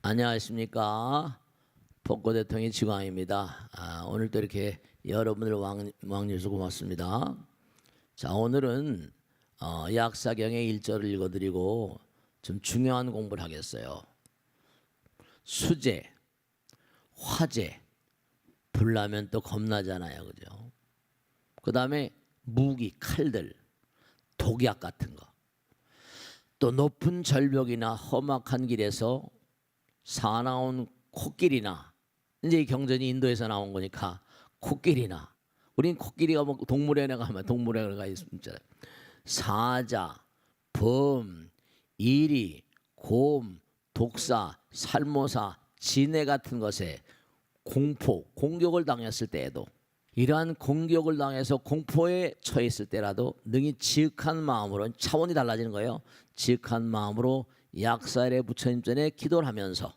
안녕하십니까. 복고대통령의 지광입니다. 오늘도 이렇게 여러분들 왕래해서 고맙습니다. 자, 오늘은 약사경의 1절을 읽어드리고 좀 중요한 공부를 하겠어요. 수재, 화재, 불나면 또 겁나잖아요, 그죠? 그 다음에 무기, 칼들, 독약 같은 거, 또 높은 절벽이나 험악한 길에서 사나운 코끼리나, 이제 이 경전이 인도에서 나온 거니까 코끼리나, 우린 코끼리가 뭐 동물원에 가면 동물원에 가 있습니다. 사자, 범, 이리, 곰, 독사, 살모사, 지네 같은 것에 공포, 공격을 당했을 때에도, 이러한 공격을 당해서 공포에 처했을 때라도 능히 지극한 마음으로, 차원이 달라지는 거예요. 지극한 마음으로 약사일의 부처님 전에 기도를 하면서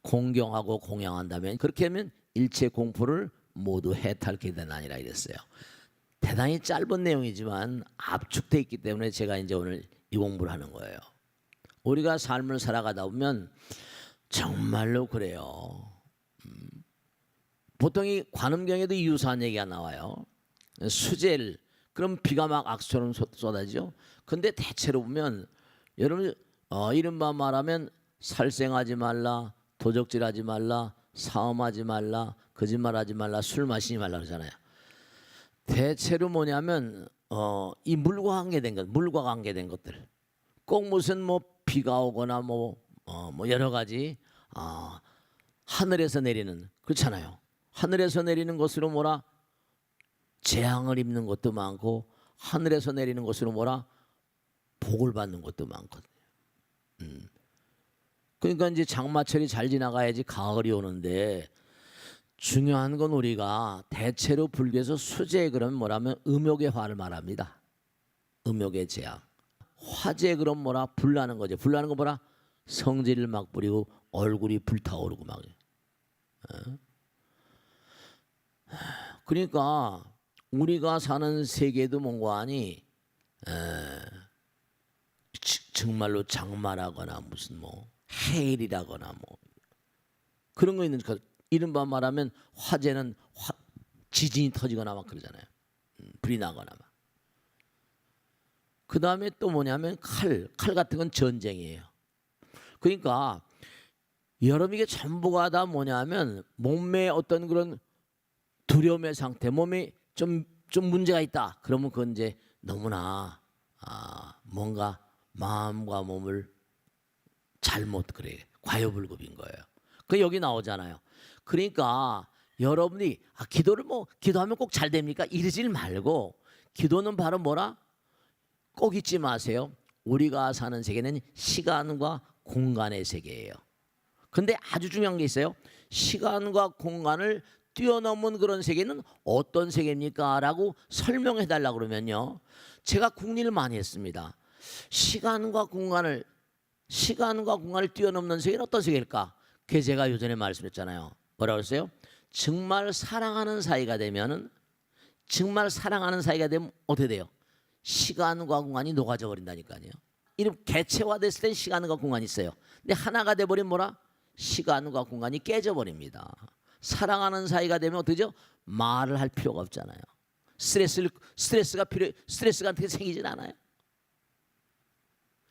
공경하고 공양한다면, 그렇게 하면 일체 공포를 모두 해탈하게 되나니라 이랬어요. 대단히 짧은 내용이지만 압축되어 있기 때문에 제가 이제 오늘 이 공부를 하는 거예요. 우리가 삶을 살아가다 보면 정말로 그래요. 보통 이 관음경에도 유사한 얘기가 나와요. 수재를, 그럼 비가 막 악수처럼 쏟아지죠. 근데 대체로 보면 여러분 이른바 말하면 살생하지 말라, 도적질하지 말라, 사음하지 말라, 거짓말하지 말라, 술 마시지 말라 그러잖아요. 대체로 뭐냐면 이 물과 관계된 것, 물과 관계된 것들. 꼭 무슨 뭐 비가 오거나 뭐 여러 가지 하늘에서 내리는, 그렇잖아요. 하늘에서 내리는 것으로 뭐라 재앙을 입는 것도 많고, 하늘에서 내리는 것으로 뭐라 복을 받는 것도 많거든요. 그러니까 이제 장마철이 잘 지나가야지 가을이 오는데, 중요한 건 우리가 대체로 불교에서 수재, 그러면 뭐라면 음욕의 화를 말합니다. 음욕의 재앙. 화재 그럼 뭐라 불나는 거죠. 불나는 거 뭐라 성질을 막 부리고 얼굴이 불타오르고 막. 그러니까 우리가 사는 세계도 뭔가 하니 정말로 장마라거나 무슨 뭐 해일이라거나 뭐 그런 거 있는 거, 이른바 말하면 화재는 지진이 터지거나 막 그러잖아요. 불이 나거나 막. 그 다음에 또 뭐냐면 칼 같은 건 전쟁이에요. 그러니까 여러분 이게 전부가 다 뭐냐면 몸에 어떤 그런 두려움의 상태, 몸에 좀 문제가 있다. 그러면 그건 이제 너무나 뭔가 마음과 몸을 잘못, 그래, 과요불급인 거예요. 그 여기 나오잖아요. 그러니까 여러분이 기도를 뭐 기도하면 꼭 잘 됩니까? 이러질 말고, 기도는 바로 뭐라 꼭 잊지 마세요. 우리가 사는 세계는 시간과 공간의 세계예요. 근데 아주 중요한 게 있어요. 시간과 공간을 뛰어넘은 그런 세계는 어떤 세계입니까? 라고 설명해 달라고 그러면요, 제가 궁리를 많이 했습니다. 시간과 공간을 뛰어넘는 세계는 어떤 세계일까? 그게 제가 요전에 말씀했잖아요. 뭐라고 했어요? 정말 사랑하는 사이가 되면 어떻게 돼요? 시간과 공간이 녹아져 버린다니까요. 이름 개체화됐을 때 시간과 공간이 있어요. 근데 하나가 돼버리면 뭐라? 시간과 공간이 깨져버립니다. 사랑하는 사이가 되면 어떻게죠? 말을 할 필요가 없잖아요. 스트레스가 어떻게 생기진 않아요.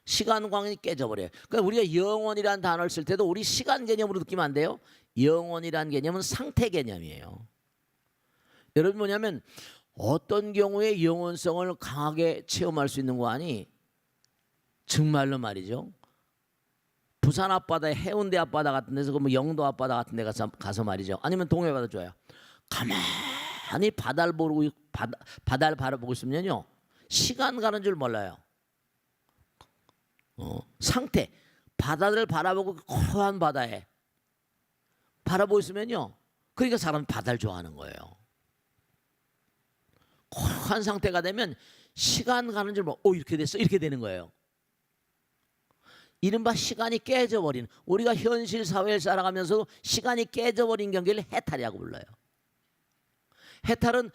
시간 관계이 깨져버려요. 그러니까 우리가 영원이라는 단어를 쓸 때도 우리 시간 개념으로 느끼면 안 돼요. 영원이라는 개념은 상태 개념이에요. 여러분 뭐냐면 어떤 경우에 영원성을 강하게 체험할 수 있는 거 아니? 정말로 말이죠. 부산 앞바다에 해운대 앞바다 같은 데서 뭐 영도 앞바다 같은 데 가서 말이죠. 아니면 동해바다 좋아요. 가만히 바다를 바라보고 있으면요, 시간 가는 줄 몰라요. 상태, 바다를 바라보고 고요한 바다에 바라보고 있으면요, 그러니까 사람은 바다를 좋아하는 거예요. 고요한 상태가 되면 시간 가는 줄 이렇게 됐어, 이렇게 되는 거예요. 이른바 시간이 깨져버린, 우리가 현실 사회를 살아가면서도 시간이 깨져버린 경계를 해탈이라고 불러요. 해탈은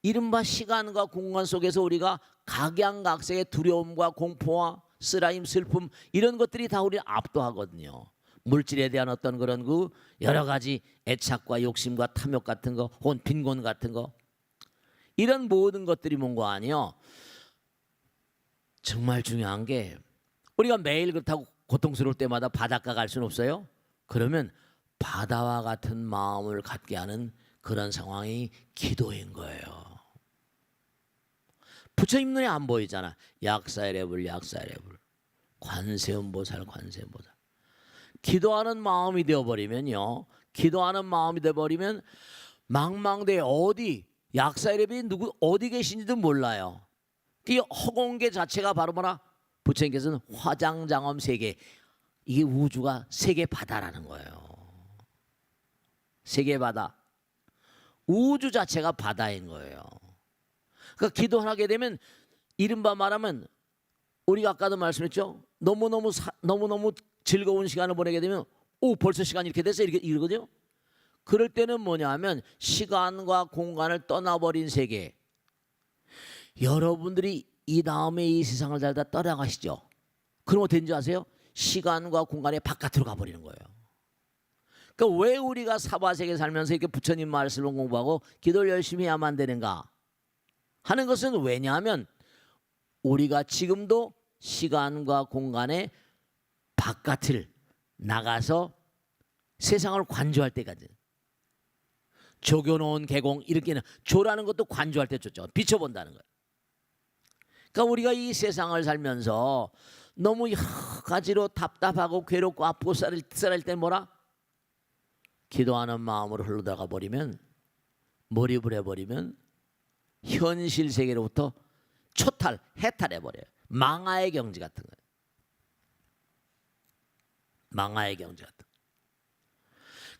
이른바 시간과 공간 속에서 우리가 각양각색의 두려움과 공포와 쓰라임, 슬픔, 이런 것들이 다 우리를 압도하거든요. 물질에 대한 어떤 그런 그 여러 가지 애착과 욕심과 탐욕 같은 거, 혹은 빈곤 같은 거, 이런 모든 것들이 뭔가 아니요. 정말 중요한 게 우리가 매일 그렇다고 고통스러울 때마다 바닷가 갈 수는 없어요. 그러면 바다와 같은 마음을 갖게 하는 그런 상황이 기도인 거예요. 부처님 눈에 안 보이잖아. 약사의레불 약사의레불, 관세음보살 관세음보살. 기도하는 마음이 되어버리면요, 기도하는 마음이 되어버리면 망망대해 어디 약사의레불이 누구 어디 계신지도 몰라요. 이 허공계 자체가 바로 뭐라? 부처님께서는 화장장엄 세계, 이게 우주가 세계 바다라는 거예요. 세계 바다, 우주 자체가 바다인 거예요. 그러니까 기도하게 되면 이른바 말하면 우리가 아까도 말씀했죠. 너무너무 즐거운 시간을 보내게 되면 오 벌써 시간이 이렇게 됐어 이렇게 이러거든요. 그럴 때는 뭐냐면 시간과 공간을 떠나버린 세계. 여러분들이 이 다음에 이 세상을 살다 떠나가시죠. 그럼 어떻게 되는지 아세요? 시간과 공간의 바깥으로 가버리는 거예요. 그러니까 왜 우리가 사바세계 살면서 이렇게 부처님 말씀을 공부하고 기도를 열심히 해야만 되는가 하는 것은, 왜냐하면 우리가 지금도 시간과 공간의 바깥을 나가서 세상을 관조할 때까지, 조겨놓은 계공, 이렇게는 조라는 것도 관조할 때 줬죠. 비춰본다는 거예요. 그러니까 우리가 이 세상을 살면서 너무 여러 가지로 답답하고 괴롭고 아프고 쌀할 때 뭐라? 기도하는 마음으로 흘러들어가 버리면, 몰입을 해버리면 현실 세계로부터 해탈해버려요. 망하의 경지 같은 거예요. 망하의 경지 같은 거예요.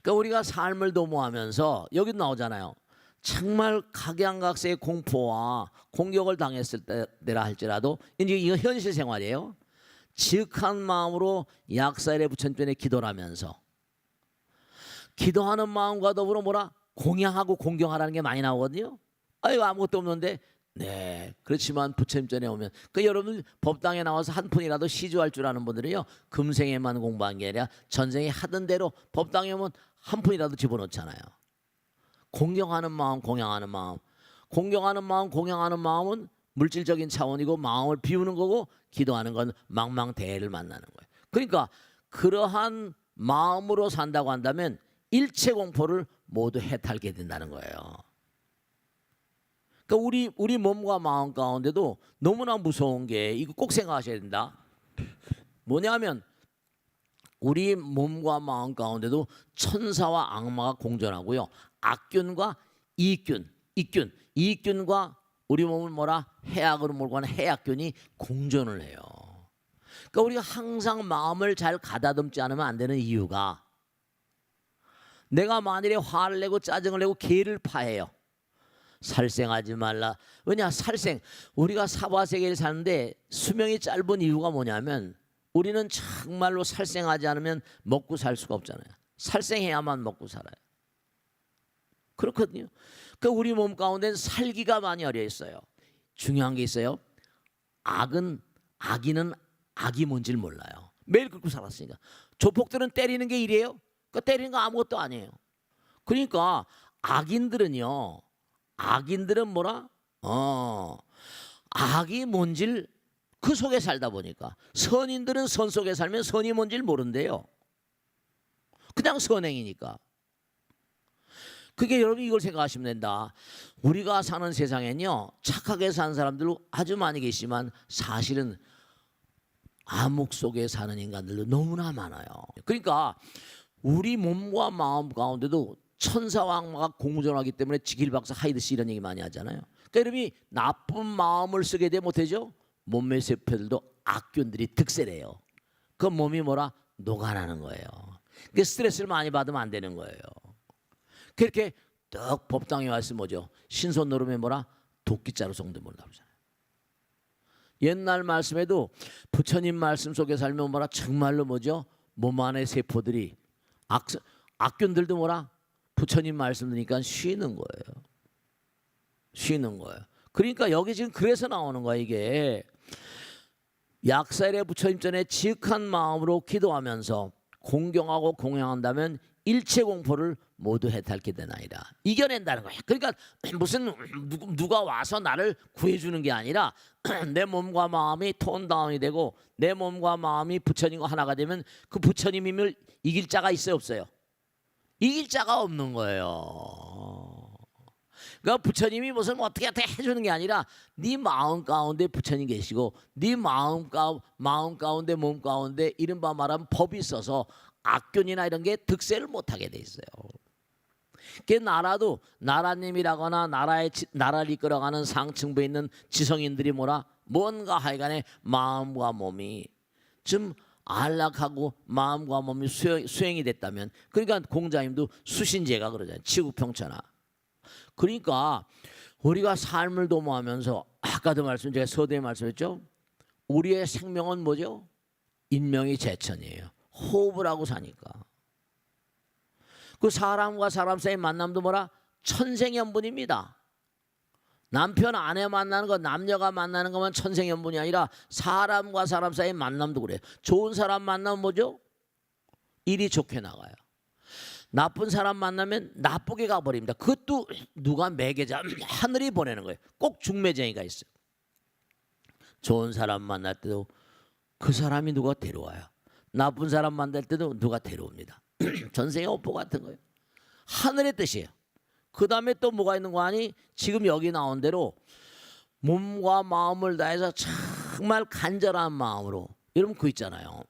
그러니까 우리가 삶을 도모하면서 여기도 나오잖아요. 정말 각양각색의 공포와 공격을 당했을 때라 할지라도 이제 이거 현실 생활이에요. 지극한 마음으로 약사일에 부처님께 기도를 하면서, 기도하는 마음과 더불어 뭐라? 공양하고 공경하라는 게 많이 나오거든요. 아이고 아무것도 없는데, 네 그렇지만 부처님 전에 오면, 그 여러분 법당에 나와서 한 푼이라도 시주할 줄 아는 분들이요, 금생에만 공부한 게 아니라 전생에 하던 대로 법당에 오면 한 푼이라도 집어넣잖아요. 공경하는 마음, 공양하는 마음, 공경하는 마음, 공양하는 마음은 물질적인 차원이고 마음을 비우는 거고, 기도하는 건 망망대해를 만나는 거예요. 그러니까 그러한 마음으로 산다고 한다면 일체 공포를 모두 해탈하게 된다는 거예요. 그러니까 우리 몸과 마음 가운데도 너무나 무서운 게, 이거 꼭 생각하셔야 된다. 뭐냐면 우리 몸과 마음 가운데도 천사와 악마가 공존하고요, 악균과 이균과 우리 몸을 뭐라? 해악으로 몰고 가는 해악균이 공존을 해요. 그러니까 우리가 항상 마음을 잘 가다듬지 않으면 안 되는 이유가, 내가 만일에 화를 내고 짜증을 내고 개를 파해요. 살생하지 말라. 왜냐? 우리가 사바세계를 사는데 수명이 짧은 이유가 뭐냐면, 우리는 정말로 살생하지 않으면 먹고 살 수가 없잖아요. 살생해야만 먹고 살아요. 그렇거든요. 그러니까 우리 몸 가운데는 살기가 많이 어려 있어요. 중요한 게 있어요. 악인은 악이 뭔지를 몰라요. 매일 그렇게 살았으니까. 조폭들은 때리는 게 일이에요. 그러니까 때리는 거 아무것도 아니에요. 그러니까 악인들은 뭐라? 악이 뭔지를 그 속에 살다 보니까, 선인들은 선 속에 살면 선이 뭔지를 모른대요. 그냥 선행이니까. 그게 여러분 이걸 생각하시면 된다. 우리가 사는 세상엔요, 착하게 사는 사람들 아주 많이 계시지만 사실은 암흑 속에 사는 인간들도 너무나 많아요. 그러니까 우리 몸과 마음 가운데도 천사와 악마가 공존하기 때문에 지킬박사 하이드씨 이런 얘기 많이 하잖아요. 그러니까 여러분이 나쁜 마음을 쓰게 되면 못하죠? 몸의 세포들도 악균들이 득세래요. 그 몸이 뭐라? 녹아나는 거예요. 그 스트레스를 많이 받으면 안 되는 거예요. 그렇게 딱 법당에 왔으면 뭐죠? 신선 노름에 뭐라? 도끼자루 성대모를 나오잖아요. 옛날 말씀에도 부처님 말씀 속에 살면 뭐라? 정말로 뭐죠? 몸 안의 세포들이 악균들도 뭐라? 부처님 말씀 들으니까 쉬는 거예요. 쉬는 거예요. 그러니까 여기 지금 그래서 나오는 거야. 이게 약사일의 부처님 전에 지극한 마음으로 기도하면서 공경하고 공양한다면 일체 공포를 모두 해탈케 되나이다. 이겨낸다는 거야. 그러니까 무슨 누가 와서 나를 구해주는 게 아니라 내 몸과 마음이 톤다운이 되고 내 몸과 마음이 부처님과 하나가 되면 그 부처님임을 이길 자가 있어요, 없어요? 이길 자가 없는 거예요. 그러니까 부처님이 무슨 어떻게 해주는 게 아니라 네 마음 가운데 부처님 계시고 네 마음 가운데 몸 가운데 이른바 말하면 법이 있어서 악균이나 이런 게 득세를 못하게 돼 있어요. 그 나라도 나라님이라거나 나라를 이끌어가는 상층부에 있는 지성인들이 뭔가 하여간에 마음과 몸이 좀 안락하고 마음과 몸이 수행이 됐다면, 그러니까 공자님도 수신제가 그러잖아요. 치국평천하. 그러니까 우리가 삶을 도모하면서 아까도 제가 서두에 말씀했죠. 우리의 생명은 뭐죠? 인명이 제천이에요. 호흡을 하고 사니까. 그 사람과 사람 사이 만남도 천생연분입니다. 남편 아내 만나는 거, 남녀가 만나는 것만 천생연분이 아니라 사람과 사람 사이 만남도 그래요. 좋은 사람 만나면 뭐죠? 일이 좋게 나가요. 나쁜 사람 만나면 나쁘게 가버립니다. 그것도 누가 매개자, 하늘이 보내는 거예요. 꼭 중매쟁이가 있어요. 좋은 사람 만날 때도 그 사람이 누가 데려와요. 나쁜 사람 만날 때도 누가 데려옵니다. 전생의 업보 같은 거예요. 하늘의 뜻이에요. 그 다음에 또 뭐가 있는 거 아니? 지금 여기 나온 대로 몸과 마음을 다해서 정말 간절한 마음으로, 여러분 그거 있잖아요.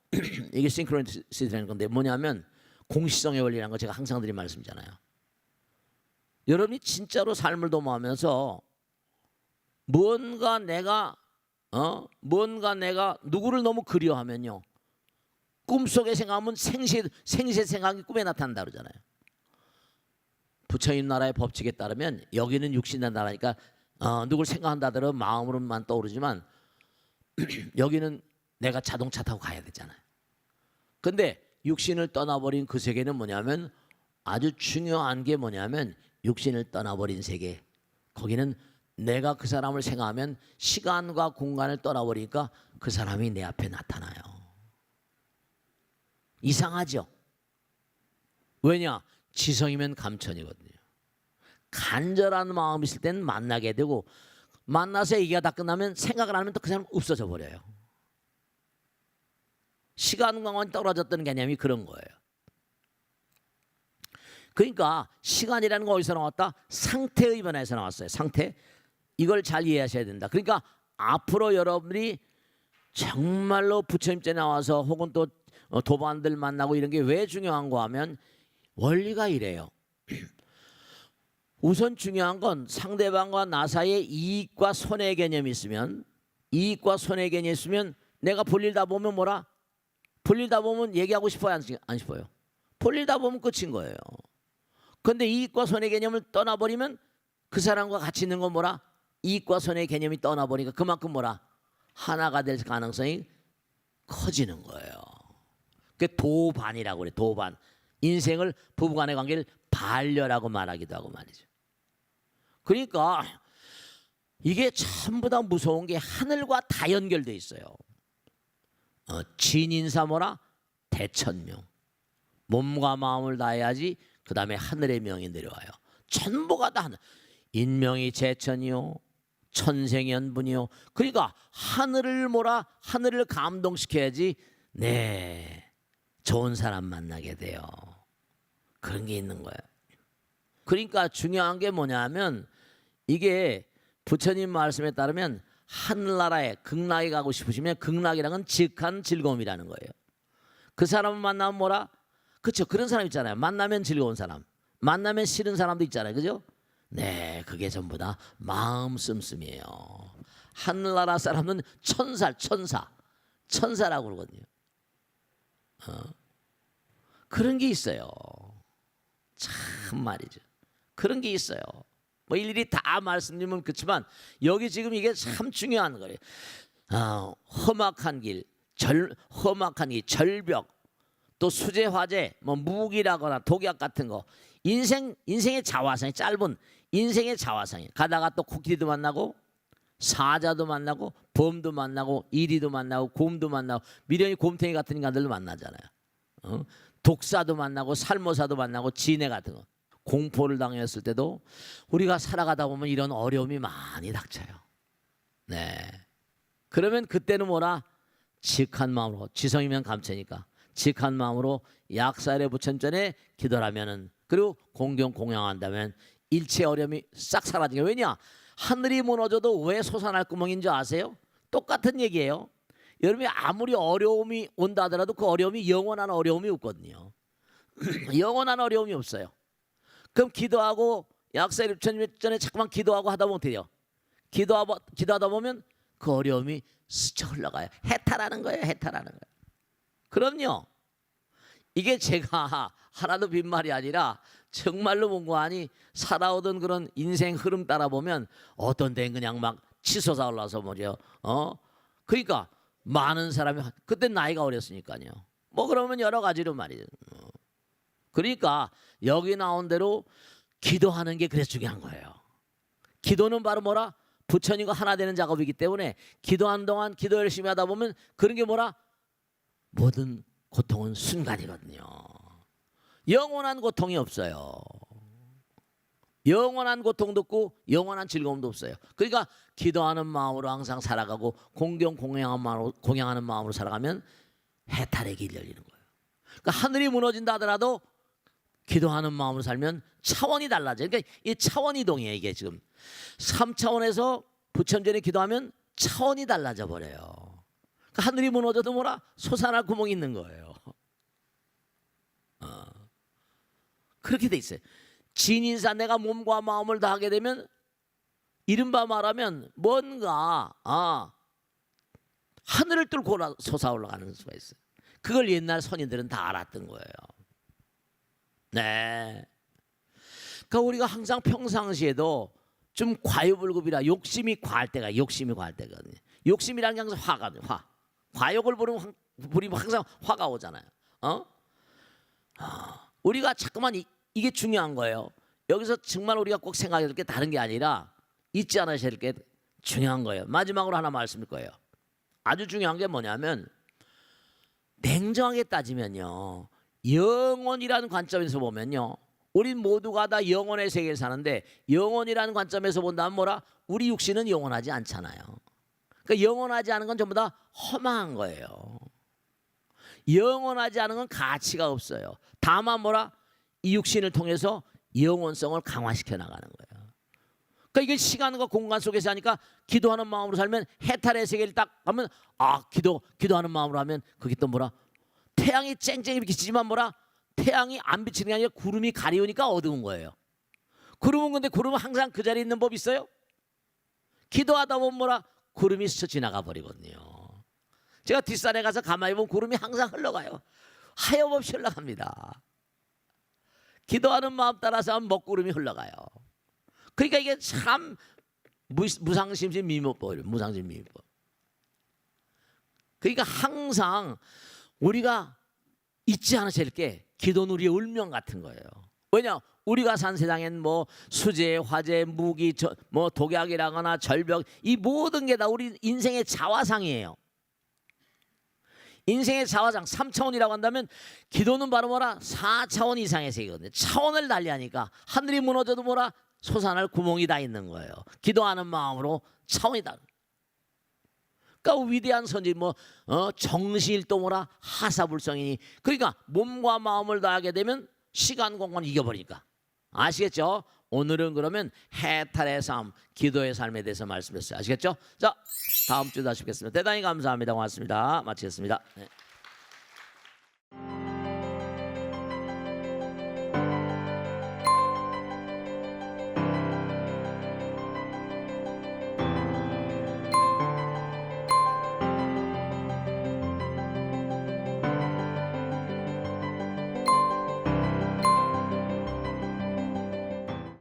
이게 싱크로니시티라는 건데 뭐냐면 공시성의 원리라는 거 제가 항상 드린 말씀이잖아요. 여러분이 진짜로 삶을 도모하면서 뭔가 내가 누구를 너무 그리워하면요, 꿈속에 생각하면 생시 생각이 꿈에 나타난다 그러잖아요. 부처님 나라의 법칙에 따르면 여기는 육신의 나라니까 누굴 생각한다더러 마음으로만 떠오르지만 여기는 내가 자동차 타고 가야 되잖아요. 근데 육신을 떠나버린 그 세계는 뭐냐면, 아주 중요한 게 뭐냐면 육신을 떠나버린 세계, 거기는 내가 그 사람을 생각하면 시간과 공간을 떠나버리니까 그 사람이 내 앞에 나타나요. 이상하죠? 왜냐? 지성이면 감천이거든요. 간절한 마음이 있을 때는 만나게 되고, 만나서 얘기가 다 끝나면 생각을 안 하면 또 그 사람 없어져 버려요. 시간 공간이 떨어졌다는 개념이 그런 거예요. 그러니까 시간이라는 거 어디서 나왔다? 상태의 변화에서 나왔어요. 상태. 이걸 잘 이해하셔야 된다. 그러니까 앞으로 여러분들이 정말로 부처님께 나와서 혹은 또 도반들 만나고 이런 게 왜 중요한가 하면 원리가 이래요. 우선 중요한 건 상대방과 나 사이에 이익과 손해 개념이 있으면, 이익과 손해 개념이 있으면 내가 볼일 다 보면 볼일 다 보면 얘기하고 싶어요, 안 싶어요? 볼일 다 보면 끝인 거예요. 그런데 이익과 손해 개념을 떠나버리면 그 사람과 같이 있는 건 이익과 손해 개념이 떠나버리니까 그만큼 하나가 될 가능성이 커지는 거예요. 그게 도반이라고 그래. 도반. 인생을, 부부간의 관계를 반려라고 말하기도 하고 말이죠. 그러니까 이게 전부 다 무서운 게 하늘과 다 연결돼 있어요. 진인사 대천명. 몸과 마음을 다해야지 그 다음에 하늘의 명이 내려와요. 전부가 다 하늘. 인명이 제천이요, 천생연분이요. 그러니까 하늘을 감동시켜야지 좋은 사람 만나게 돼요. 그런 게 있는 거예요. 그러니까 중요한 게 뭐냐면, 이게 부처님 말씀에 따르면 하늘나라에 극락에 가고 싶으시면 극락이라는 건 직한 즐거움이라는 거예요. 그 사람을 만나면 그렇죠. 그런 사람 있잖아요. 만나면 즐거운 사람, 만나면 싫은 사람도 있잖아요. 그죠? 네, 그게 전부 다 마음 씀씀이에요. 하늘나라 사람은 천사라고 그러거든요. 그런 게 있어요. 참 말이죠. 그런 게 있어요. 일일이 다 말씀드리면 그렇지만 여기 지금 이게 참 중요한 거예요. 험악한 길, 절벽, 또 수재 화재, 무기라거나 독약 같은 거, 인생의 자화상이 짧은 인생의 자화상이 가다가 또 코끼리도 만나고 사자도 만나고 범도 만나고 이리도 만나고 곰도 만나고 미련이 곰탱이 같은 인간들도 만나잖아요. 독사도 만나고 살모사도 만나고 진해 같은 거. 공포를 당했을 때도 우리가 살아가다 보면 이런 어려움이 많이 닥쳐요. 네. 그러면 그때는 뭐라? 지극한 마음으로, 지성이면 감체니까 지극한 마음으로 약사일에 부처전에 기도하면은, 그리고 공경 공양한다면 일체 어려움이 싹 사라지게. 왜냐? 하늘이 무너져도 왜 솟아날 구멍인 줄 아세요? 똑같은 얘기예요. 여러분이 아무리 어려움이 온다 하더라도 그 어려움이 영원한 어려움이 없거든요. 영원한 어려움이 없어요. 그럼 기도하고 약사일 부처전에 자꾸만 기도하고 하다 보면 어때요? 기도하다 보면 그 어려움이 스쳐 흘러가요. 해탈하는 거예요. 해탈하는 거예요. 그럼요. 이게 제가 하나도 빈말이 아니라 정말로 본 거 아니, 살아오던 그런 인생 흐름 따라 보면 어떤 데는 그냥 막 치솟아 올라서 뭐죠. 그러니까 많은 사람이, 그때 나이가 어렸으니까요. 뭐 그러면 여러 가지로 말이죠. 그러니까 여기 나온 대로 기도하는 게 그래서 중요한 거예요. 기도는 바로 뭐라? 부처님과 하나 되는 작업이기 때문에 기도하는 동안 기도 열심히 하다 보면 그런 게 뭐라? 모든 고통은 순간이거든요. 영원한 고통이 없어요. 영원한 고통도 없고 영원한 즐거움도 없어요. 그러니까 기도하는 마음으로 항상 살아가고 공경 공양하는 마음으로 살아가면 해탈의 길이 열리는 거예요. 그러니까 하늘이 무너진다 하더라도 기도하는 마음으로 살면 차원이 달라져요. 그러니까 이 차원 이동이에요. 이게 지금 3차원에서 부처전에 기도하면 차원이 달라져 버려요. 그러니까 하늘이 무너져도 뭐라? 솟아날 구멍이 있는 거예요. 그렇게 돼 있어요. 진인사, 내가 몸과 마음을 다하게 되면 이른바 말하면 뭔가 하늘을 뚫고 솟아 올라가는 수가 있어요. 그걸 옛날 선인들은 다 알았던 거예요. 네. 그러니까 우리가 항상 평상시에도 좀 과유불급이라 욕심이 과할 때가, 욕심이 과할 때거든요. 욕심이라는 게 항상 화거든요. 과욕을 부리면 항상 화가 오잖아요. 우리가 자꾸만 이게 중요한 거예요. 여기서 정말 우리가 꼭 생각해야 될 게 다른 게 아니라 잊지 않으셔야 될 게 중요한 거예요. 마지막으로 하나 말씀드릴 거예요. 아주 중요한 게 뭐냐면, 냉정하게 따지면요, 영혼이라는 관점에서 보면요, 우리 모두가 다 영혼의 세계에 사는데, 영혼이라는 관점에서 본다면 뭐라? 우리 육신은 영원하지 않잖아요. 그러니까 영원하지 않은 건 전부 다 허망한 거예요. 영원하지 않은 건 가치가 없어요. 다만 뭐라? 이 육신을 통해서 영혼성을 강화시켜 나가는 거예요. 그러니까 이게 시간과 공간 속에서 하니까 기도하는 마음으로 살면 해탈의 세계를 딱 하면 기도하는 마음으로 하면 그게 또 뭐라? 태양이 쨍쨍이 비치지만 뭐라? 태양이 안 비치는 게 아니라 구름이 가리우니까 어두운 거예요. 구름은 근데 구름은 항상 그 자리에 있는 법 있어요? 기도하다 보면 뭐라? 구름이 스쳐 지나가 버리거든요. 제가 뒷산에 가서 가만히 보면 구름이 항상 흘러가요. 하염없이 흘러갑니다. 기도하는 마음 따라서 하면 먹구름이 흘러가요. 그러니까 이게 참 무상심심 미묘법이에요. 무상심 미묘법. 그러니까 항상 우리가 잊지 않으셔야 될 게 기도는 우리의 울명 같은 거예요. 왜냐? 우리가 산 세상엔 뭐 수재, 화재, 무기, 뭐 독약이라거나 절벽, 이 모든 게 다 우리 인생의 자화상이에요. 인생의 자화상 3차원이라고 한다면 기도는 바로 뭐라? 4차원 이상의 세계거든요. 차원을 달리하니까 하늘이 무너져도 뭐라? 솟아날 구멍이 다 있는 거예요. 기도하는 마음으로 차원이다. 그러니까 위대한 선지 정신일도 뭐라? 하사불성이니. 그러니까 몸과 마음을 다하게 되면 시간 공간 이겨버리니까. 아시겠죠? 오늘은 그러면 해탈의 삶, 기도의 삶에 대해서 말씀했어요. 아시겠죠? 자, 다음 주에 다시 뵙겠습니다. 대단히 감사합니다. 고맙습니다. 마치겠습니다. 네.